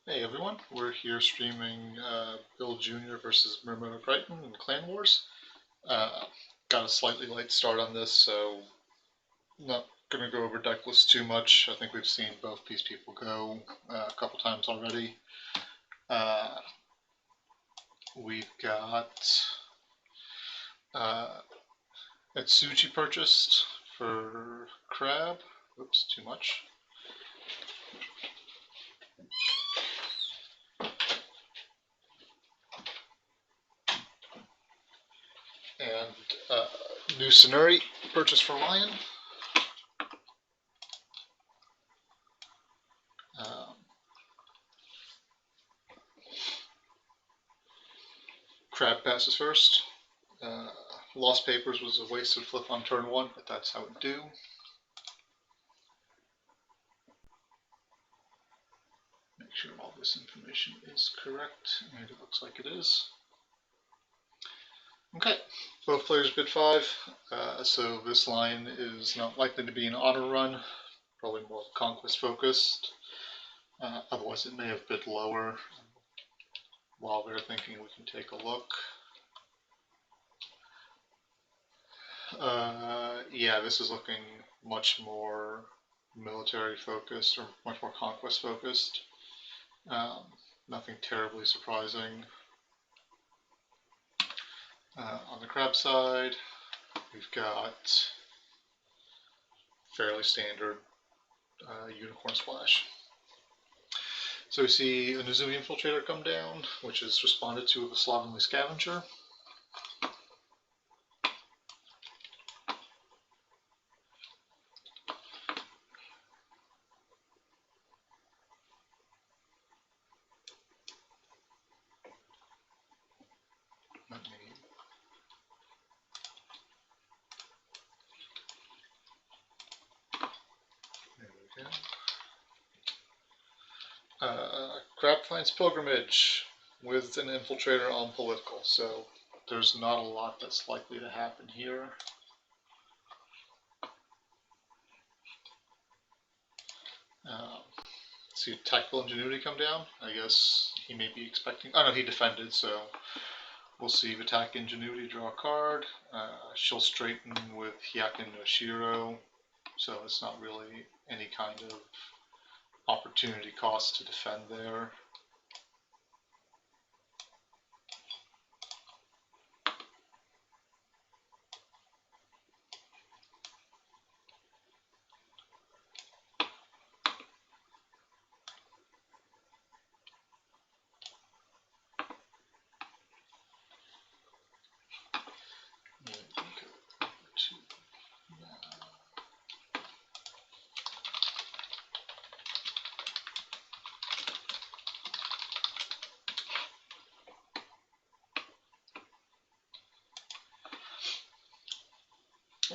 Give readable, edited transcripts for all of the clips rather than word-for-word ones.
Hey everyone, we're here streaming BillJR versus MirumotoCrichton in Clan Wars. Uh, got a slightly late start on this, so not going to go over deck lists too much. I think we've seen both these people go a couple times already. We've got Atsuji purchased for Crab. Oops, too much. And new Sonuri purchased for Lion. Crab passes first. Lost Papers was a wasted flip on turn 1, but that's how it do. Make sure all this information is correct, and it looks like it is. Okay, both players bid 5, so this line is not likely to be an honor run, probably more conquest focused. Otherwise it may have bid lower. While they're thinking, we can take a look. Yeah, this is looking much more military focused, or much more conquest focused. Nothing terribly surprising. On the crab side, we've got fairly standard unicorn splash. So we see a Nizumi Infiltrator come down, which is responded to with a Slovenly Scavenger. Crab finds Pilgrimage with an Infiltrator on political, so there's not a lot that's likely to happen here. See Tactical Ingenuity come down. I guess he may be expecting. Oh no, he defended, so we'll see Attack Ingenuity draw a card. She'll straighten with Hyakken no Shiro, so it's not really any kind of opportunity cost to defend there.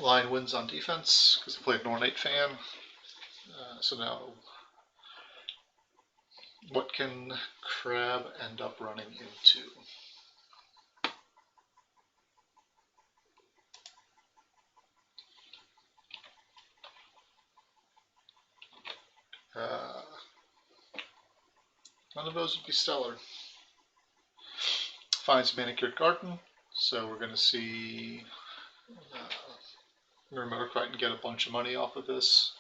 Line wins on defense because they played Nornate Fan. So now, what can Crab end up running into? None of those would be stellar. Finds Manicured Garden, so we're going to see MirumotoCrichton get a bunch of money off of this.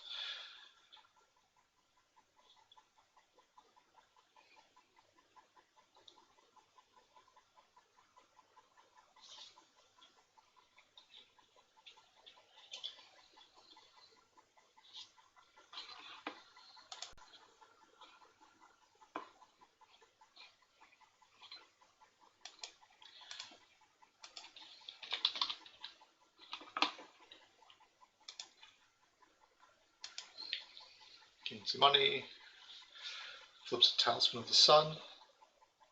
Gains money, flips a Talisman of the Sun,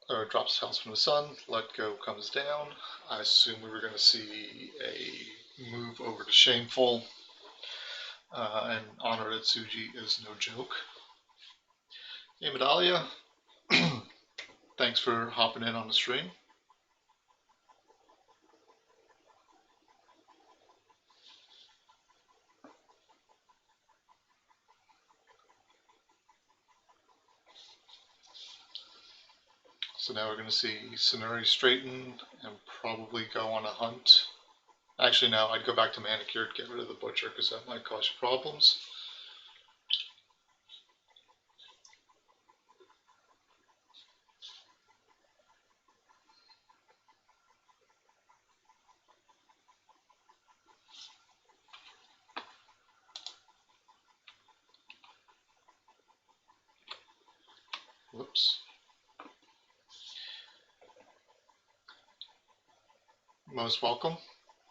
or drops a Talisman of the Sun, Let Go comes down. I assume we were going to see a move over to Shameful, and Honor Atsuji is no joke. Hey Medalia, thanks for hopping in on the stream. So now we're going to see Sonuri straighten and probably go on a hunt. Actually, no, I'd go back to manicured, get rid of the butcher, because that might cause you problems. Whoops. Most welcome.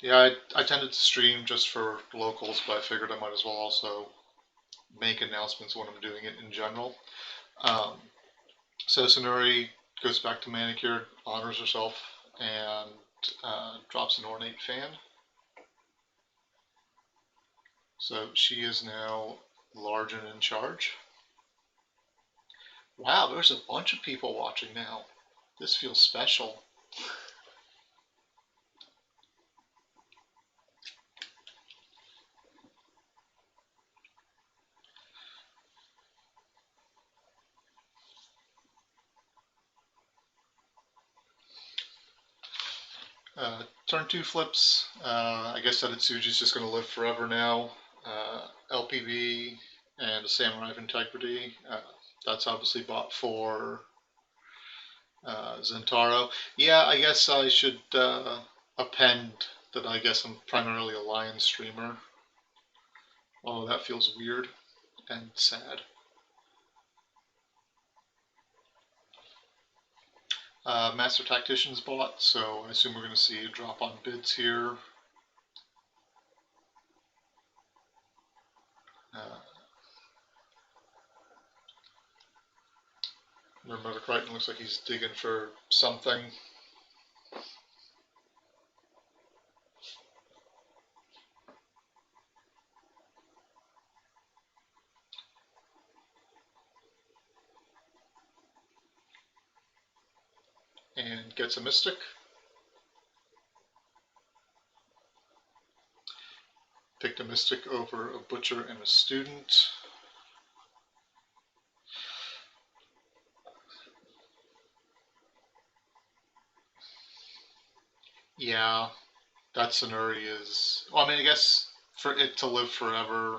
Yeah, I tended to stream just for locals, but I figured I might as well also make announcements when I'm doing it in general. So Sonuri goes back to manicured, honors herself, and drops an ornate fan. So she is now large and in charge. Wow, there's a bunch of people watching now. This feels special. Turn 2 flips. I guess that Itsuji's just going to live forever now. LPV and a Samurai of Integrity. That's obviously bought for Zentaro. Yeah, I guess I should append that I guess I'm primarily a Lion streamer. Oh, that feels weird and sad. Master Tactician's bought, so I assume we're going to see a drop on bids here. MirumotoCrichton looks like he's digging for something. And gets a Mystic. Picked a Mystic over a Butcher and a Student. Yeah, that Sonuri is... Well, I mean, I guess for it to live forever,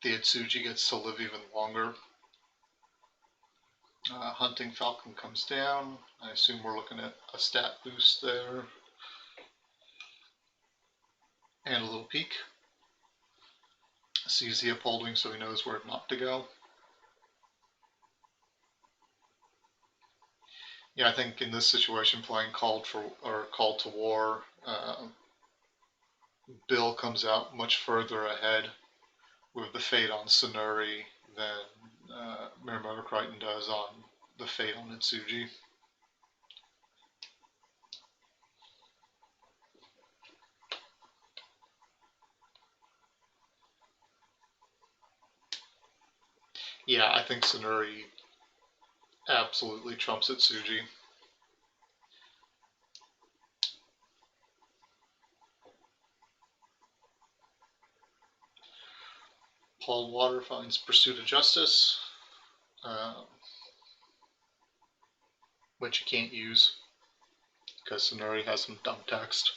the Itsuji gets to live even longer. Hunting Falcon comes down. I assume we're looking at a stat boost there. And a little peek. Sees the upholding so he knows where not to go. Yeah, I think in this situation playing Call to War, Bill comes out much further ahead with the fate on Sonuri than MirumotoCrichton does on the fate on Itsuji. Yeah, I think Sonuri absolutely trumps Itsuji. Paul Water finds Pursuit of Justice, which you can't use because Sonuri has some dumb text.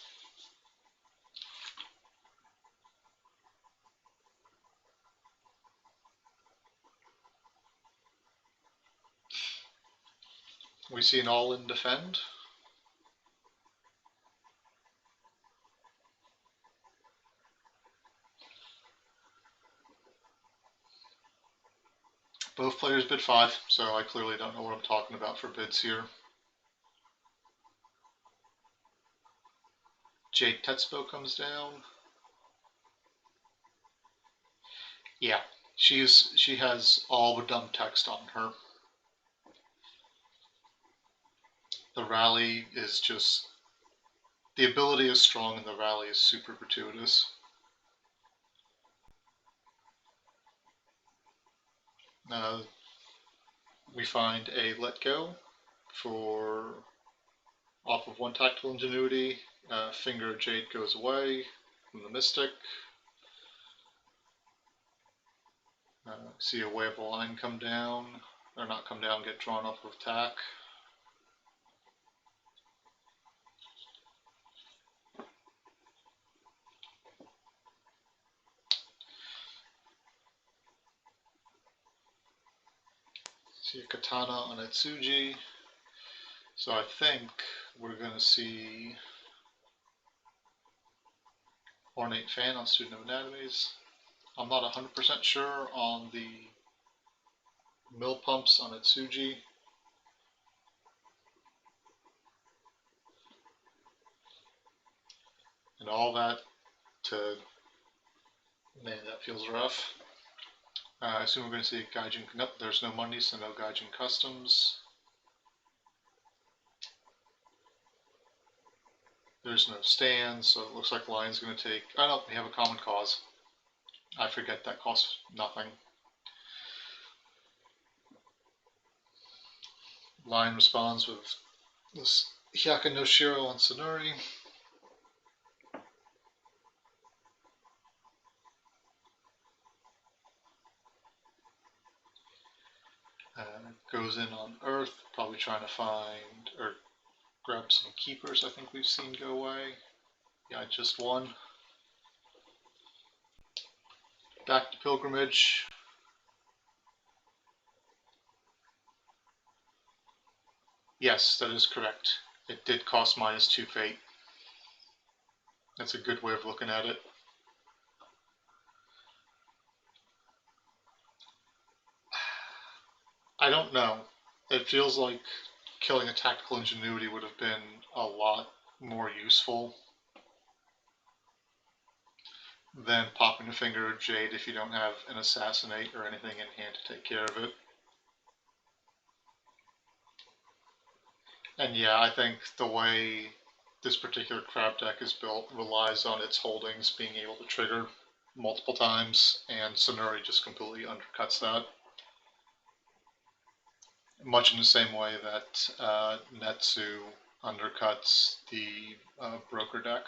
We see an all-in defend. Both players bid 5, so I clearly don't know what I'm talking about for bids here. Jade Tetsubo comes down. Yeah, she has all the dumb text on her. The rally is just... The ability is strong and the rally is super gratuitous. We find a let go for off of 1 tactical ingenuity. Finger of Jade goes away from the Mystic. See a Way of the Line come down, or not come down, get drawn up with tack. See a katana on Etsuji. So I think we're going to see ornate fan on Student of Anatomies. I'm not 100% sure on the mill pumps on Etsuji. And all that to, man, that feels rough. I assume we're going to see Gaijin, nope, there's no money, so no Gaijin Customs. There's no stand, so it looks like Lion's going to take, oh no, we have a common cause. I forget that costs nothing. Lion responds with this Hyaka no Shiro on Sonori. Goes in on Earth, probably trying to find or grab some keepers I think we've seen go away. Yeah, just one. Back to Pilgrimage. Yes, that is correct. It did cost -2 fate. That's a good way of looking at it. I don't know. It feels like killing a tactical ingenuity would have been a lot more useful than popping a finger of Jade if you don't have an assassinate or anything in hand to take care of it. And yeah, I think the way this particular crab deck is built relies on its holdings being able to trigger multiple times, and Sonori just completely undercuts that. Much in the same way that Netsu undercuts the broker deck.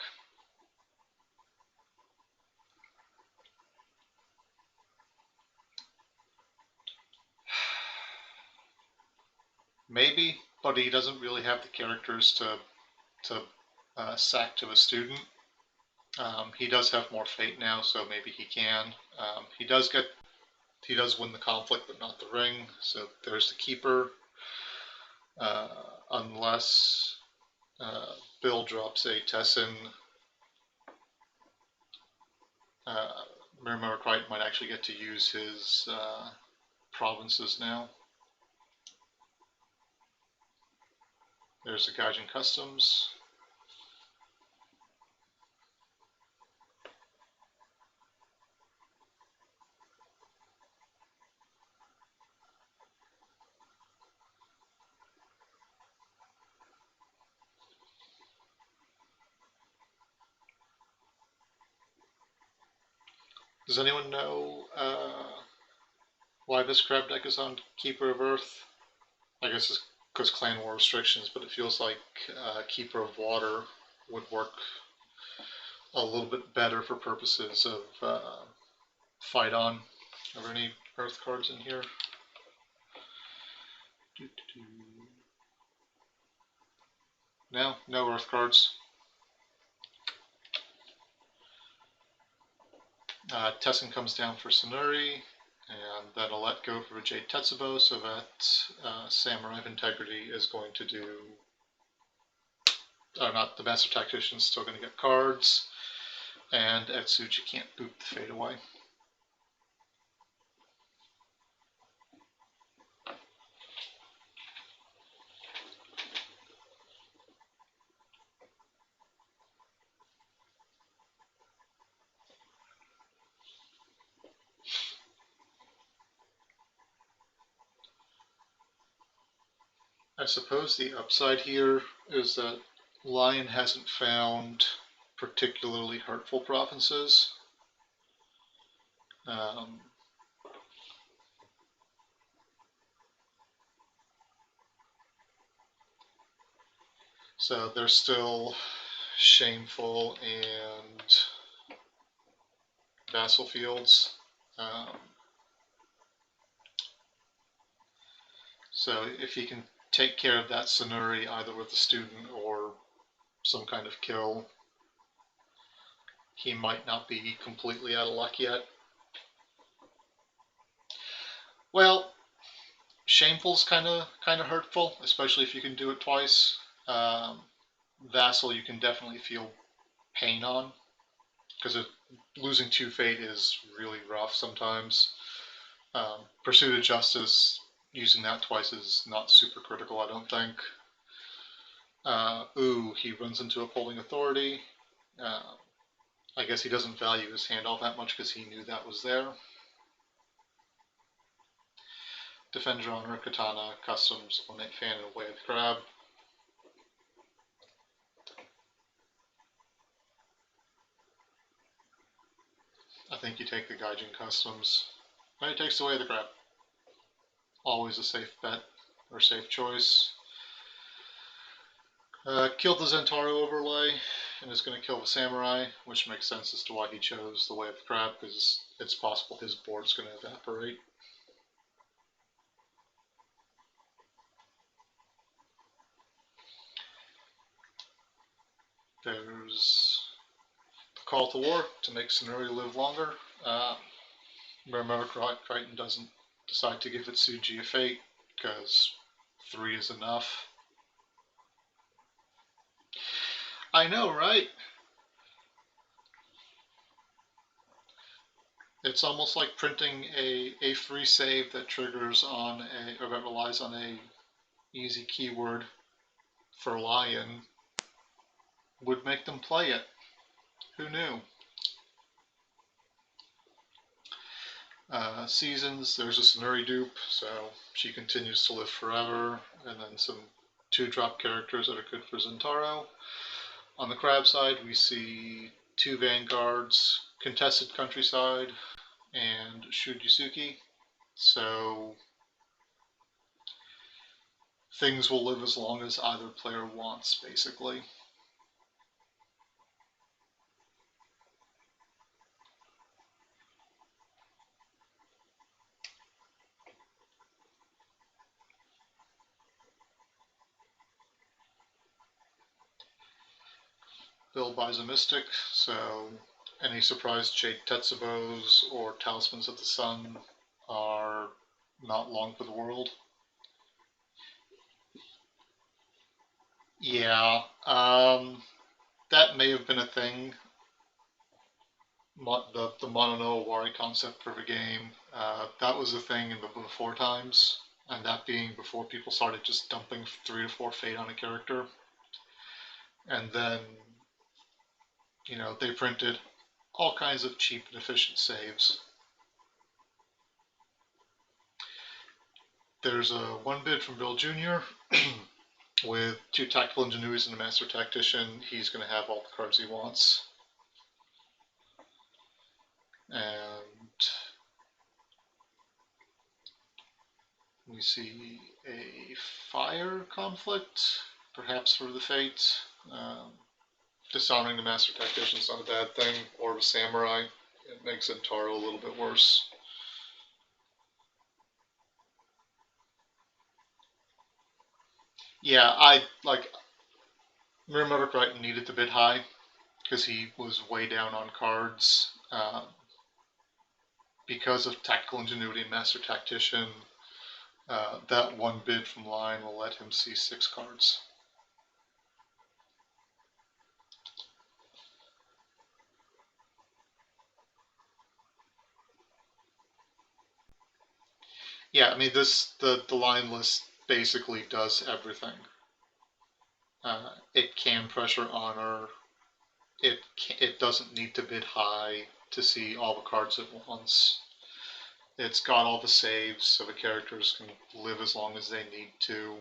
Maybe, but he doesn't really have the characters to sack to a student. He does have more fate now, so maybe he can. He does win the conflict, but not the ring. So there's the keeper. Unless Bill drops a Tessin, MirumotoCrichton might actually get to use his provinces now. There's the Gaijin Customs. Does anyone know why this crab deck is on Keeper of Earth? I guess it's because clan war restrictions, but it feels like Keeper of Water would work a little bit better for purposes of fight on. Are there any Earth cards in here? No, no Earth cards. Tessin comes down for Sonori, and then a let go for Jade Tetsubo, so that Samurai of Integrity is going to do, not the Master Tactician is still going to get cards, and Etsuji can't boot the fate away. I suppose the upside here is that Lion hasn't found particularly hurtful provinces. So they're still shameful and vassal fields. So if he can take care of that Sonori either with a student or some kind of kill, he might not be completely out of luck yet. Well, Shameful's kind of hurtful, especially if you can do it twice. Vassal, you can definitely feel pain on, because losing 2 fate is really rough sometimes. Pursuit of Justice, using that twice is not super critical, I don't think. He runs into Upholding Authority. I guess he doesn't value his hand all that much because he knew that was there. Defend Your Honor, Katana, Customs, Ornate Fan, and Way of the Crab. I think you take the Gaijin Customs. But he takes the Way of the Crab. Always a safe bet, or safe choice. Killed the Zentaro overlay, and is going to kill the Samurai, which makes sense as to why he chose the Way of the Crab, because it's possible his board's going to evaporate. There's the Call to War to make Scenario live longer. MirumotoCrichton doesn't decide to give Itsuji a fate, because 3 is enough. I know, right? It's almost like printing a free save that triggers on or that relies on a easy keyword for lion would make them play it. Who knew? Seasons, there's a Sunuri dupe, so she continues to live forever, and then some 2-drop characters that are good for Zentaro. On the crab side, we see 2 Vanguards, Contested Countryside, and Shujisuki. So things will live as long as either player wants, basically. Bill buys a Mystic, so any surprise Jade Tetsubos or Talismans of the Sun are not long for the world. Yeah, that may have been a thing. The Mono no Owari concept for the game, that was a thing in the before times, and that being before people started just dumping 3 to 4 fate on a character. And then, they printed all kinds of cheap and efficient saves. There's a 1 bid from BillJR with 2 Tactical Ingenuities and a Master Tactician. He's going to have all the cards he wants. And we see a fire conflict, perhaps for the fate. Dishonoring the Master Tactician is not a bad thing, or the Samurai. It makes Zentaro a little bit worse. Yeah, MirumotoCrichton needed to bid high, because he was way down on cards. Because of Tactical Ingenuity and Master Tactician, that 1 bid from line will let him see 6 cards. Yeah, I mean, the line list basically does everything. It can pressure honor. It doesn't need to bid high to see all the cards at once. It's got all the saves, so the characters can live as long as they need to.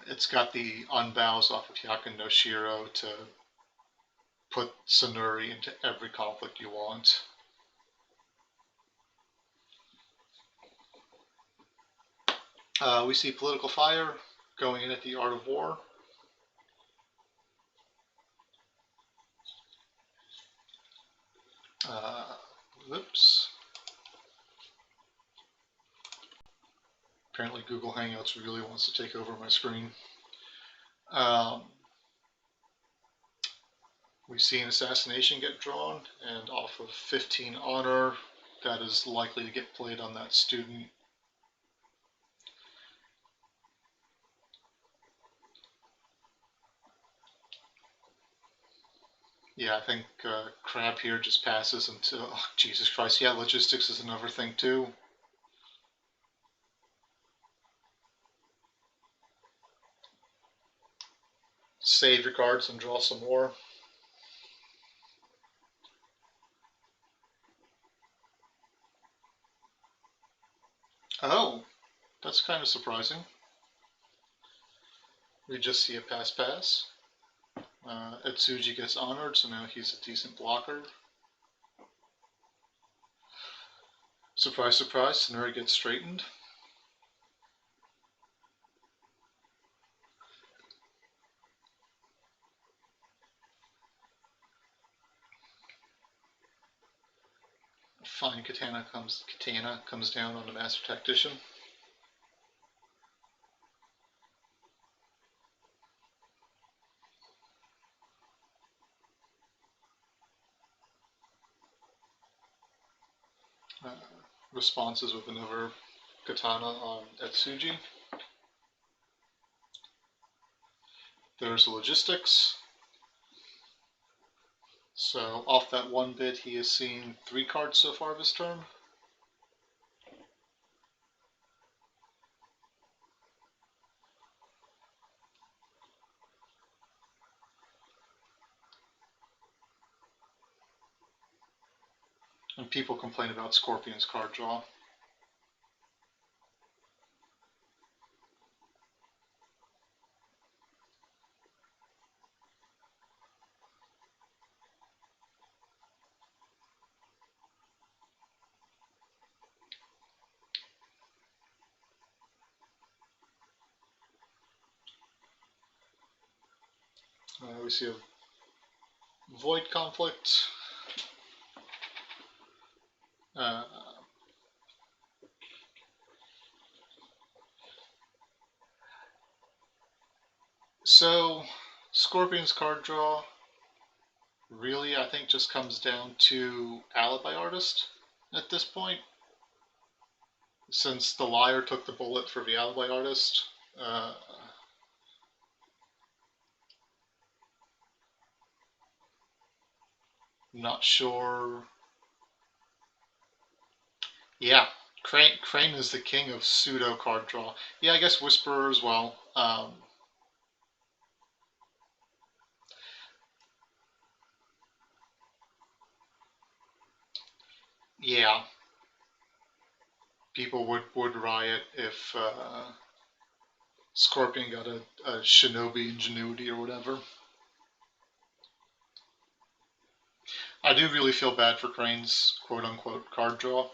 It's got the unbows off of Hyakken no Shiro to put Sunuri into every conflict you want. We see Political Fire going in at the Art of War. Whoops. Apparently Google Hangouts really wants to take over my screen. We see an assassination get drawn, and off of 15 honor, that is likely to get played on that student. Yeah, I think Crab here just passes until, oh, Jesus Christ, yeah, logistics is another thing too. Save your cards and draw some more. Oh, that's kind of surprising. We just see a pass. Etsuji gets honored, so now he's a decent blocker. Surprise, surprise, Sonori gets straightened. Fine Katana comes down on the Master Tactician. Responses with another Katana on Etsuji. There's the logistics. So off that one bit, he has seen 3 cards so far this turn. And people complain about Scorpion's card draw. We see a Void Conflict. So, Scorpion's card draw really, I think, just comes down to Alibi Artist at this point. Since the Liar took the bullet for the Alibi Artist, not sure. Yeah, Crane is the king of pseudo card draw. Yeah, I guess Whisperer as well. Yeah, people would riot if Scorpion got a Shinobi Ingenuity or whatever. I do really feel bad for Crane's quote-unquote card draw,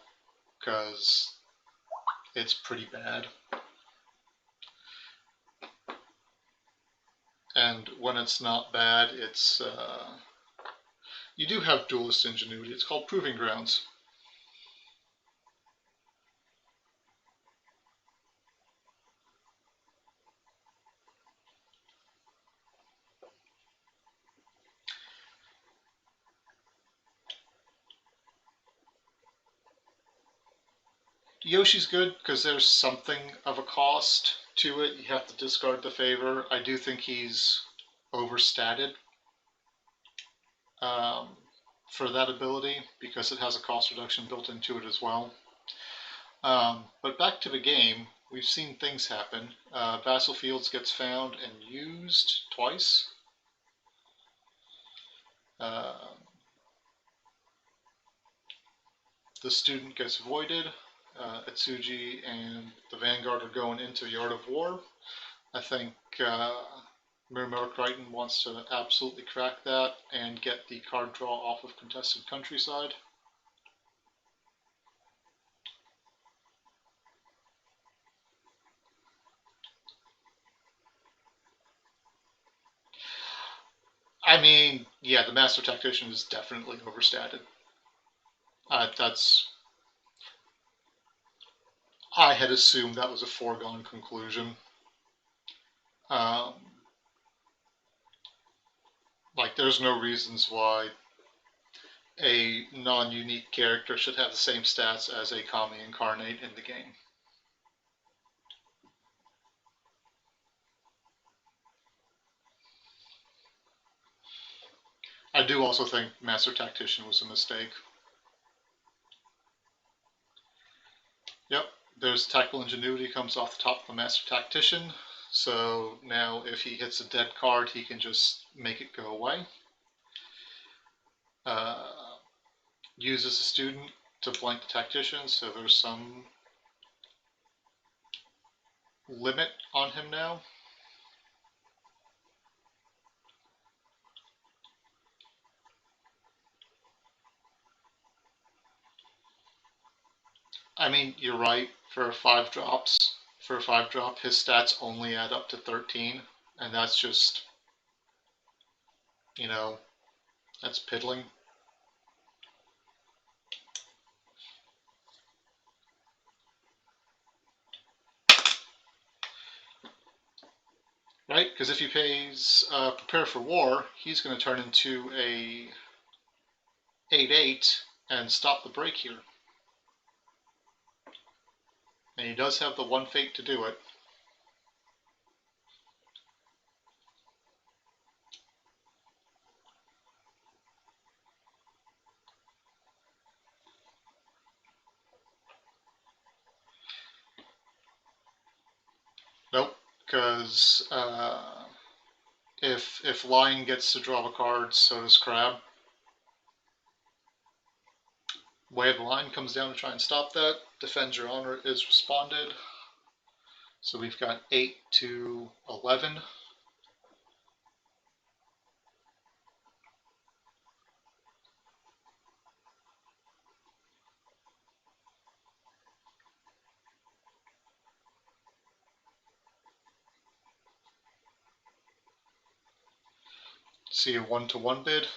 because it's pretty bad. And when it's not bad, it's... you do have Duelist Ingenuity. It's called Proving Grounds. Yoshi's good because there's something of a cost to it. You have to discard the favor. I do think he's overstated for that ability because it has a cost reduction built into it as well. But back to the game, we've seen things happen. Vassal Fields gets found and used twice. The student gets voided. Etsuji and the Vanguard are going into Yard of War. I think MirumotoCrichton wants to absolutely crack that and get the card draw off of Contested Countryside. I mean, yeah, the Master Tactician is definitely overstated. I had assumed that was a foregone conclusion. Like, there's no reasons why a non-unique character should have the same stats as a Kami incarnate in the game. I do also think Master Tactician was a mistake. Yep, there's Tactical Ingenuity comes off the top of the Master Tactician, so now if he hits a dead card, he can just make it go away. Uses a student to blank the Tactician, so there's some limit on him now. I mean, you're right. For 5 drop, his stats only add up to 13, and that's just, you know, that's piddling. Right? Because if he pays Prepare for War, he's going to turn into a 8/8 and stop the break here. And he does have the 1 fate to do it. Nope, because if Lion gets to draw a card, so does Crab. Way of the Lion comes down to try and stop that. Defend Your Honor is responded. So we've got 8 to 11. See a 1-to-1 bid.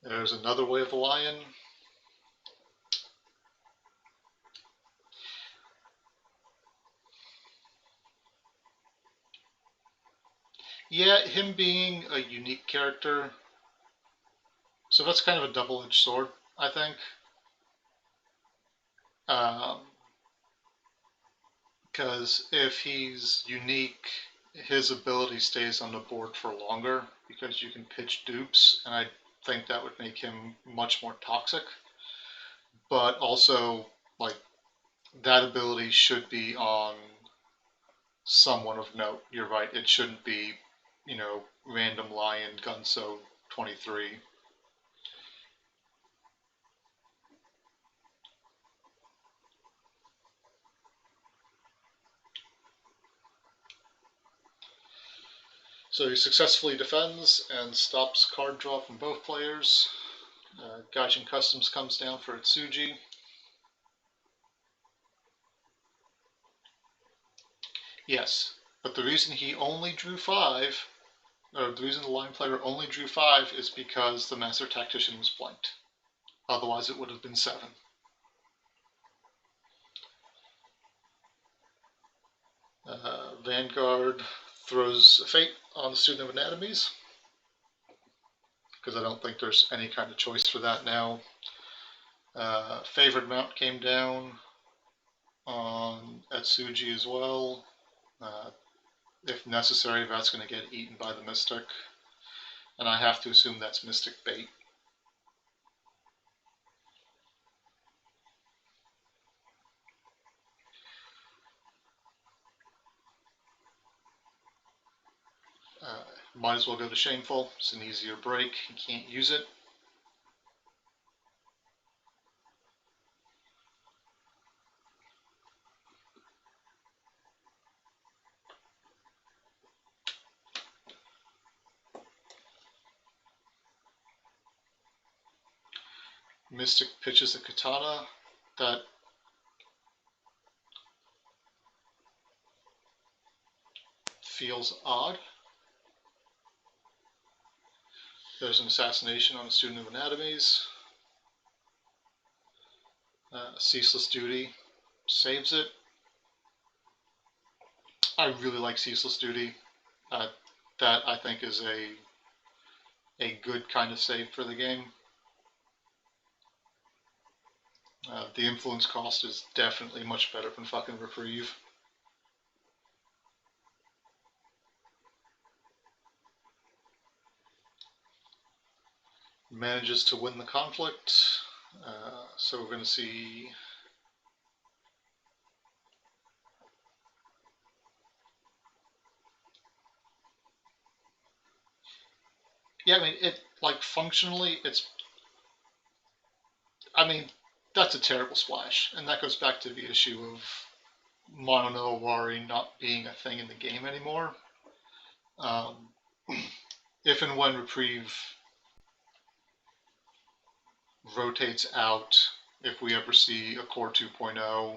There's another Way of the Lion. Yeah, him being a unique character, so that's kind of a double-edged sword, I think. Because if he's unique, his ability stays on the board for longer because you can pitch dupes, and I think that would make him much more toxic. But also, like, that ability should be on someone of note. You're right, it shouldn't be, random Lion Gunso 23. So he successfully defends and stops card draw from both players. Gaijin Customs comes down for Itsuji. Yes, but the reason he only drew 5, or the reason the line player only drew 5 is because the Master Tactician was blanked. Otherwise it would have been 7. Vanguard throws a fate on the Student of Anatomies, because I don't think there's any kind of choice for that now. Favored Mount came down on Etsuji as well. If necessary, that's going to get eaten by the Mystic, and I have to assume that's Mystic bait. Might as well go to Shameful. It's an easier break. You can't use it. Mystic pitches a Katana that feels odd. There's an assassination on a Student of Anatomies. Ceaseless Duty saves it. I really like Ceaseless Duty. That I think is a a good kind of save for the game. The influence cost is definitely much better than fucking Reprieve. Manages to win the conflict. So we're going to see yeah, I mean, it, like, functionally, it's, I mean, that's a terrible splash, and that goes back to the issue of Mono no Owari not being a thing in the game anymore. If and when Reprieve rotates out, if we ever see a Core 2.0,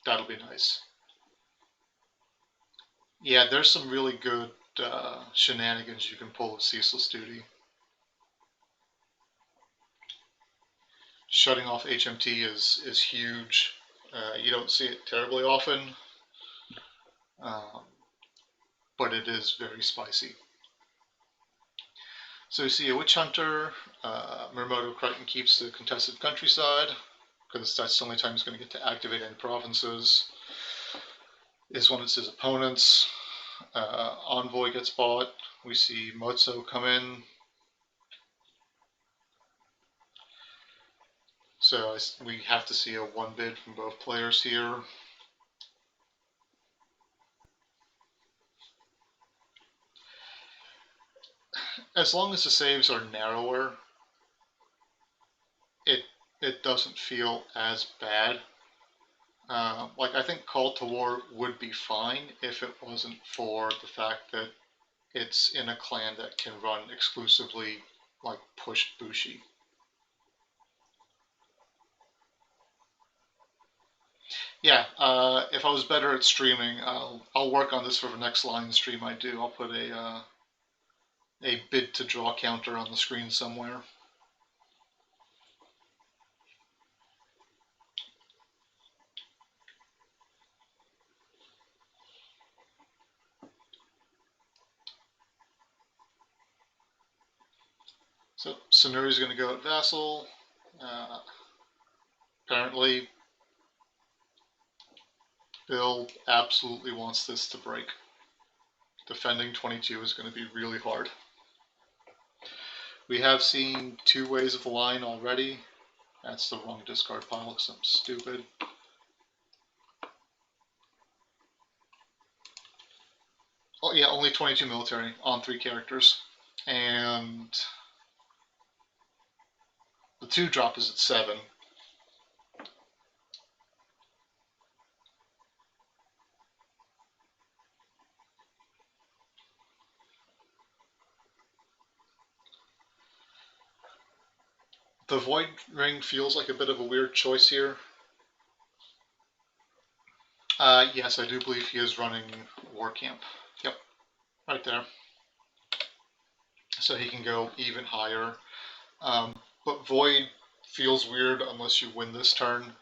that'll be nice. Yeah, there's some really good shenanigans you can pull with Ceaseless Duty. Shutting off HMT is huge. You don't see it terribly often, but it is very spicy. So you see a Witch Hunter. MirumotoCrichton keeps the contested countryside, because that's the only time he's going to get to activate any provinces, is when it's his opponents. Envoy gets bought. We see Mozo come in. So we have to see a one bid from both players here. As long as the saves are narrower, it doesn't feel as bad. Like, I think Call to War would be fine if it wasn't for the fact that it's in a clan that can run exclusively, like, pushed Bushi. Yeah, if I was better at streaming, I'll work on this for the next line stream I do. I'll put a bid to draw counter on the screen somewhere. So Sonuri's going to go at Vassal. Apparently, Bill absolutely wants this to break. Defending 22 is going to be really hard. We have seen 2 ways of the line already. That's the wrong discard pile because I'm stupid. Oh yeah, only 22 military on 3 characters. And the 2-drop is at 7. The Void Ring feels like a bit of a weird choice here. Yes, I do believe he is running War Camp. Yep, right there. So he can go even higher. But Void feels weird unless you win this turn.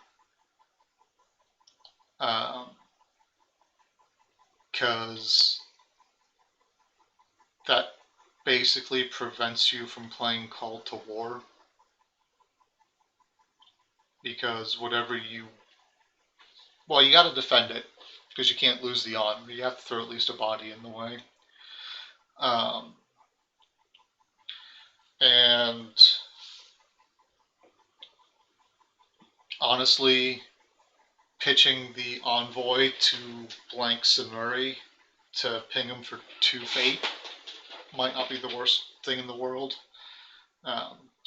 Because that basically prevents you from playing Call to War. Because whatever you... Well, you gotta defend it, because you can't lose the on. You have to throw at least a body in the way. And honestly, pitching the Envoy to blank Sonuri to ping him for 2 fate might not be the worst thing in the world.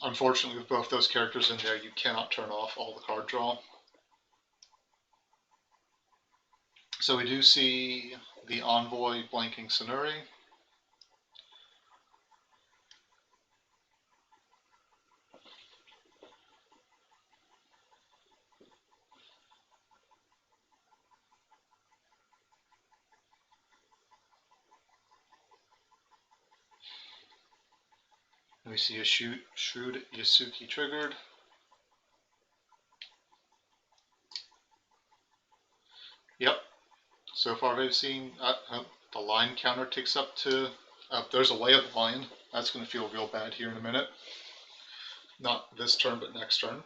Unfortunately, with both those characters in there, you cannot turn off all the card draw. So we do see the Envoy blanking Sonuri. We see a Shrewd Yasuki triggered. Yep. So far they've seen the line counter ticks up to There's a Way of the Lion. That's going to feel real bad here in a minute. Not this turn, but next turn.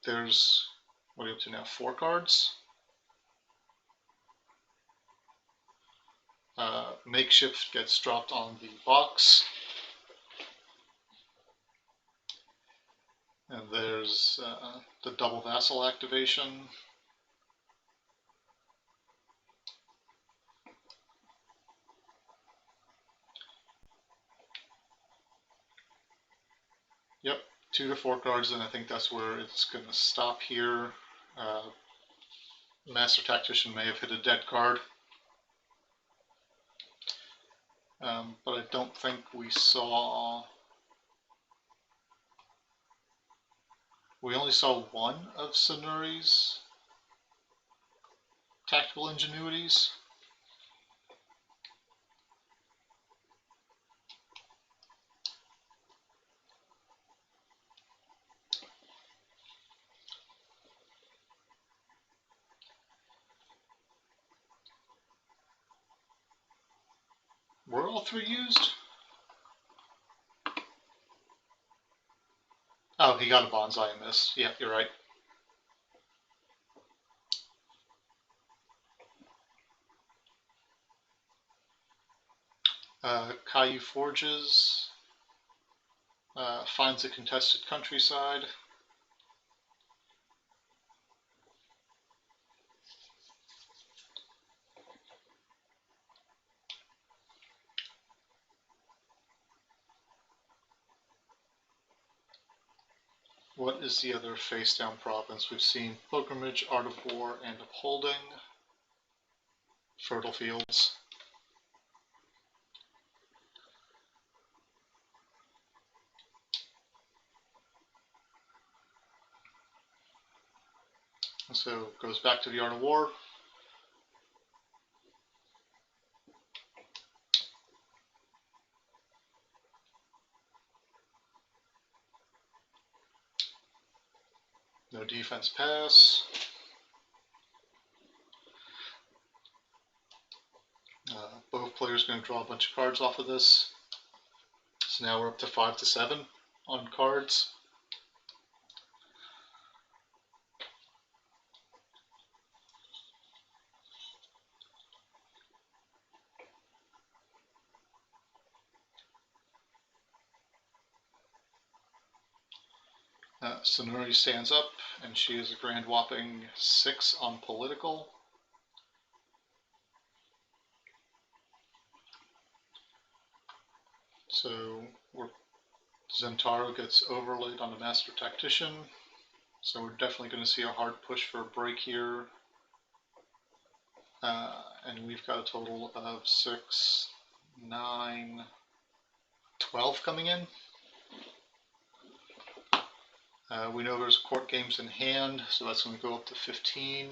There's, what are you up to now? 4 cards. Makeshift gets dropped on the box. And there's the double vassal activation. Yep, 2 to 4 cards, and I think that's where it's going to stop here. Master Tactician may have hit a dead card. But I don't think we saw... We only saw one of Sonuri's tactical ingenuities. Were all 3 used? Oh, he got a bonsai and missed. Yeah, you're right. Caillou Forges finds a contested countryside. What is the other face-down province? We've seen Pilgrimage, Art of War, and Upholding. Fertile Fields. So goes back to the Art of War. No defense pass. Both players are going to draw a bunch of cards off of this. So now we're up to 5 to 7 on cards. Sonuri stands up, and she is a grand whopping 6 on political. So Zentaro gets overlaid on the Master Tactician. So we're definitely going to see a hard push for a break here. And we've got a total of 6, 9, 12 coming in. We know there's court games in hand, so that's going to go up to 15.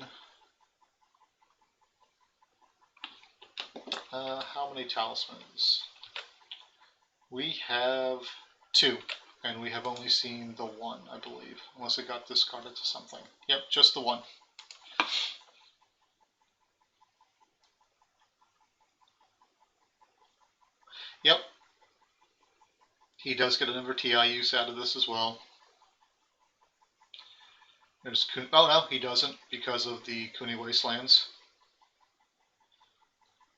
How many talismans? We have 2, and we have only seen the 1, I believe, unless it got discarded to something. Yep, just the 1. Yep. He does get another TI use out of this as well. There's oh no, he doesn't because of the Kuni Wastelands.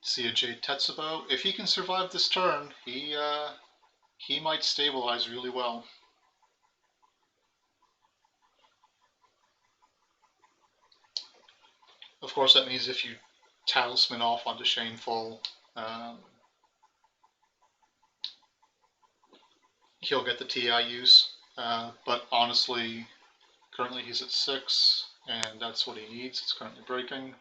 See a Jade Tetsubo. If he can survive this turn, he might stabilize really well. Of course, that means if you talisman off onto Shameful, he'll get the TI use. But honestly, currently he's at 6, and that's what he needs. It's currently breaking.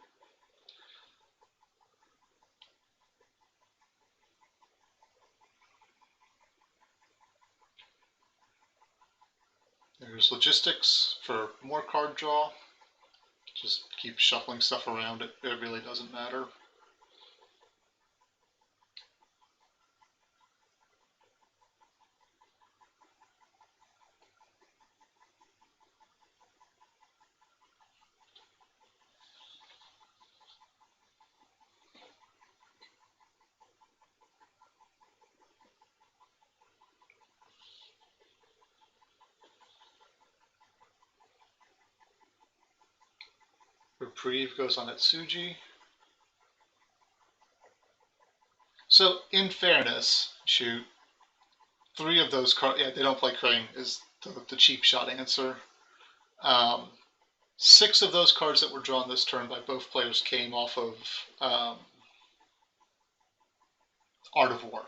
There's logistics for more card draw. Just keep shuffling stuff around. It really doesn't matter. Reprieve goes on Etsuji. So, in fairness, shoot, 3 of those cards, yeah, they don't play Crane, is the cheap shot answer. 6 of those cards that were drawn this turn by both players came off of Art of War.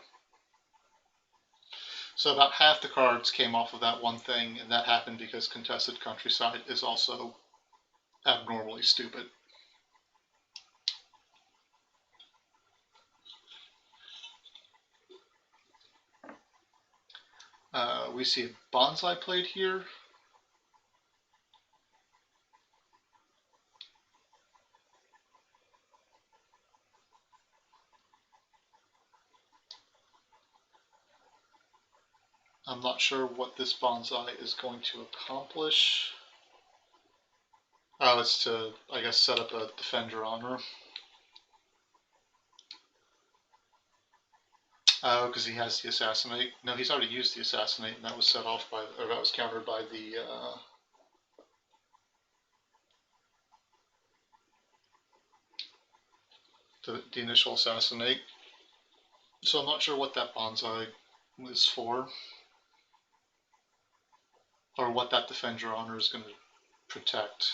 So about half the cards came off of that one thing, and that happened because Contested Countryside is also abnormally stupid. We see a Bonsai played here. I'm not sure what this Bonsai is going to accomplish. Oh, it's to, I guess, set up a Defender Honor. Oh, because he has the Assassinate. No, he's already used the Assassinate, and that was set off by, or that was countered by the initial Assassinate. So I'm not sure what that Bonsai is for, or what that Defender Honor is going to protect.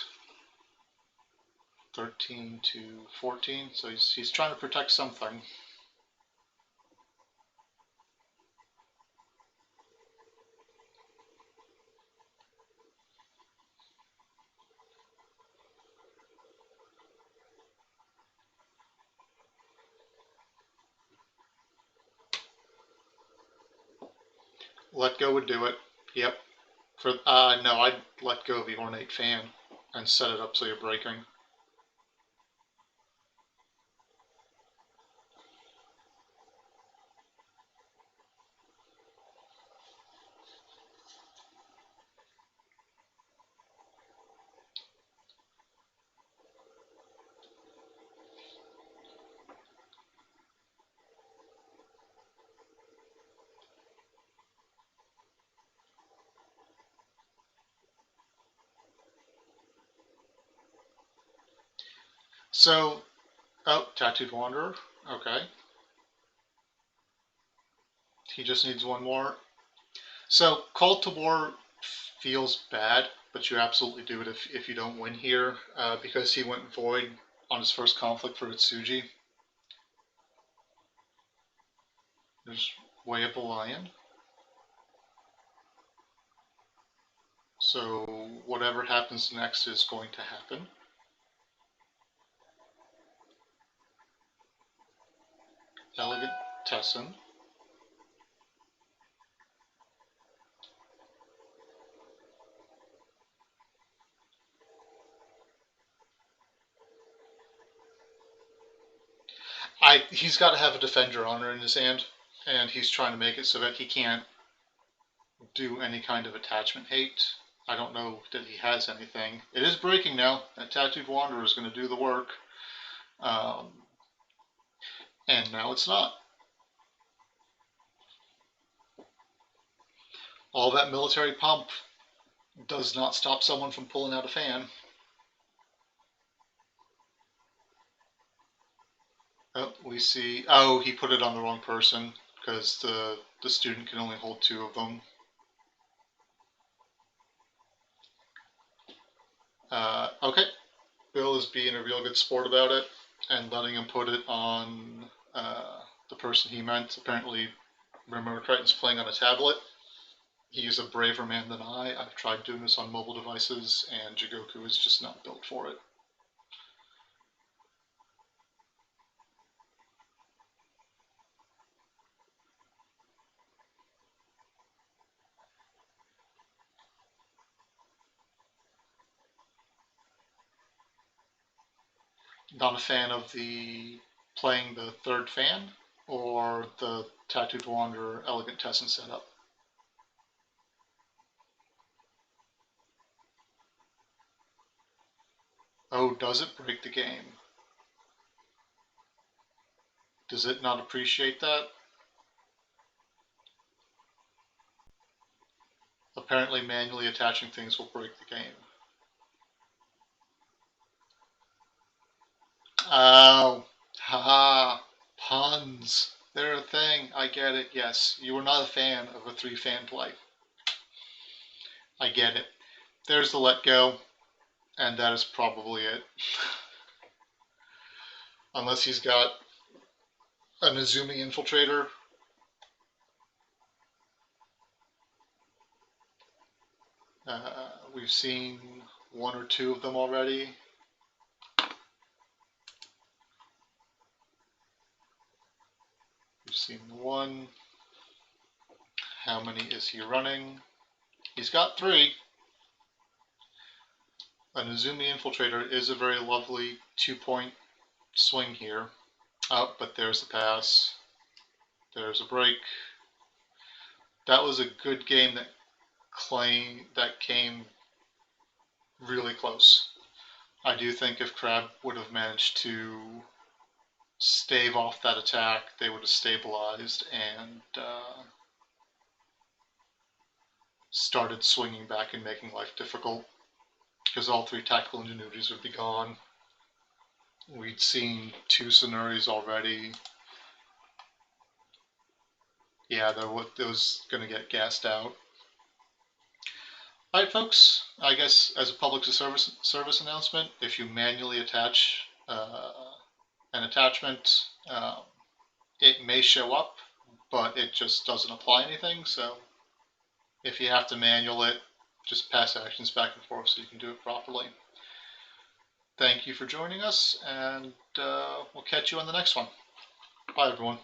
13 to 14, so he's trying to protect something. Let go would do it. Yep. For no, I'd let go of the Ornate Fan and set it up so you're breaking. So, oh, Tattooed Wanderer. Okay. He just needs one more. So, Call to War feels bad, but you absolutely do it if you don't win here, because he went Void on his first conflict for Itsuji. There's Way of the Lion. So, whatever happens next is going to happen. Elegant Tessin. He's got to have a Defender Honor in his hand, and he's trying to make it so that he can't do any kind of attachment hate. I don't know that he has anything. It is breaking now. That Tattooed Wanderer is going to do the work. And now it's not. All that military pomp does not stop someone from pulling out a fan. Oh, we see. Oh, he put it on the wrong person because the student can only hold 2 of them. Okay, Bill is being a real good sport about it and letting him put it on the person he meant. Apparently, MirumotoCrichton's playing on a tablet. He's a braver man than I. I've tried doing this on mobile devices, and Jigoku is just not built for it. Not a fan of the playing the 3rd fan or the Tattooed Wanderer Elegant Tessin setup. Oh, does it break the game? Does it not appreciate that? Apparently manually attaching things will break the game. Oh, haha, puns. They're a thing. I get it. Yes, you were not a fan of a 3-fan play. I get it. There's the let go, and that is probably it. Unless he's got an Azumi infiltrator. We've seen 1 or 2 of them already. We've seen 1. How many is he running? He's got 3. An Azumi infiltrator is a very lovely 2-point swing here. Oh, but there's the pass. There's a break. That was a good game that came really close. I do think if Crab would have managed to stave off that attack, they would have stabilized and started swinging back and making life difficult, because all 3 tactical ingenuities would be gone. We'd seen 2 Sonuris already. Yeah, there was going to get gassed out. Alright folks, I guess as a public service announcement, if you manually attach an attachment, it may show up, but it just doesn't apply anything, so if you have to manual it, just pass actions back and forth so you can do it properly. Thank you for joining us, and we'll catch you on the next one. Bye everyone.